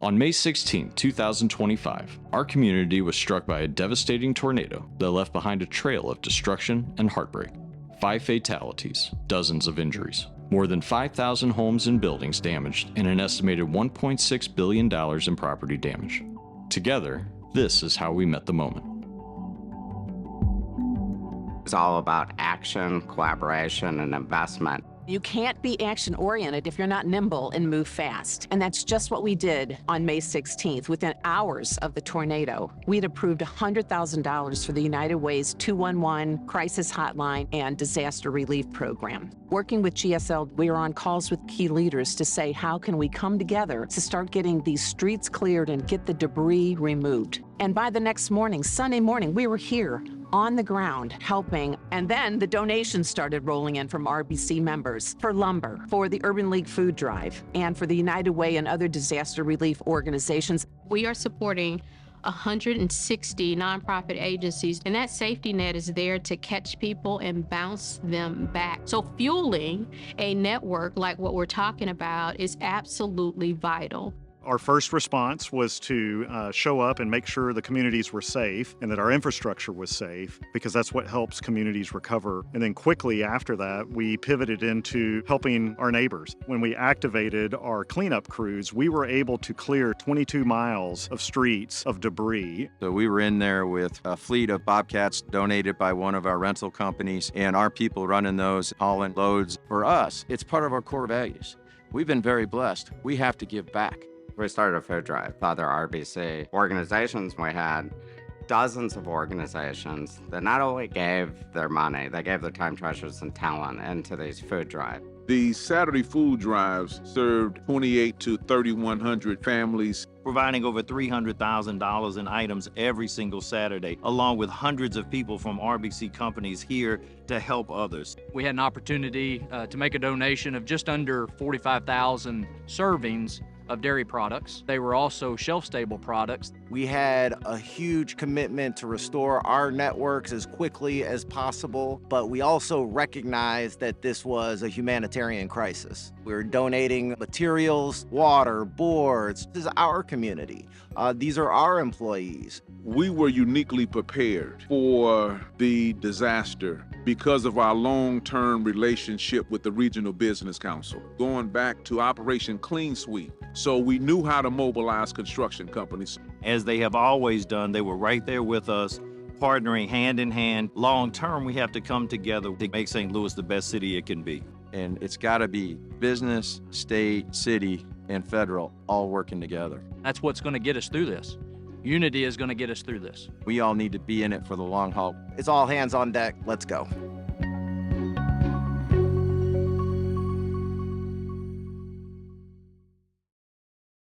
On May 16, 2025, our community was struck by a devastating tornado that left behind a trail of destruction and heartbreak. 5 fatalities, dozens of injuries, more than 5,000 homes and buildings damaged, and an estimated $1.6 billion in property damage. Together, this is how we met the moment. It's all about action, collaboration, and investment. You can't be action-oriented if you're not nimble and move fast. And that's just what we did on May 16th. Within hours of the tornado, we'd approved $100,000 for the United Way's 211 crisis hotline and disaster relief program. Working with GSL, we were on calls with key leaders to say, how can we come together to start getting these streets cleared and get the debris removed? And by the next morning, Sunday morning, we were here on the ground helping. And then the donations started rolling in from RBC members for lumber, for the Urban League food drive, and for the United Way and other disaster relief organizations. We are supporting 160 nonprofit agencies, and that safety net is there to catch people and bounce them back. So fueling a network like what we're talking about is absolutely vital. Our first response was to show up and make sure the communities were safe and that our infrastructure was safe, because that's what helps communities recover. And then quickly after that, we pivoted into helping our neighbors. When we activated our cleanup crews, we were able to clear 22 miles of streets of debris. So we were in there with a fleet of Bobcats donated by one of our rental companies, and our people running those, hauling loads. For us, it's part of our core values. We've been very blessed. We have to give back. We started a food drive. Other RBC organizations, we had dozens of organizations that not only gave their money, they gave their time, treasures, and talent into these food drives. These Saturday food drives served 2,800 to 3,100 families, providing over $300,000 in items every single Saturday, along with hundreds of people from RBC companies here to help others. We had an opportunity to make a donation of just under 45,000 servings of dairy products. They were also shelf-stable products. We had a huge commitment to restore our networks as quickly as possible, but we also recognized that this was a humanitarian crisis. We were donating materials, water, boards. This is our community. These are our employees. We were uniquely prepared for the disaster because of our long-term relationship with the Regional Business Council, going back to Operation Clean Sweep. So we knew how to mobilize construction companies. As they have always done, they were right there with us, partnering hand in hand. Long term, we have to come together to make St. Louis the best city it can be. And it's got to be business, state, city, and federal all working together. That's what's going to get us through this. Unity is going to get us through this. We all need to be in it for the long haul. It's all hands on deck. Let's go.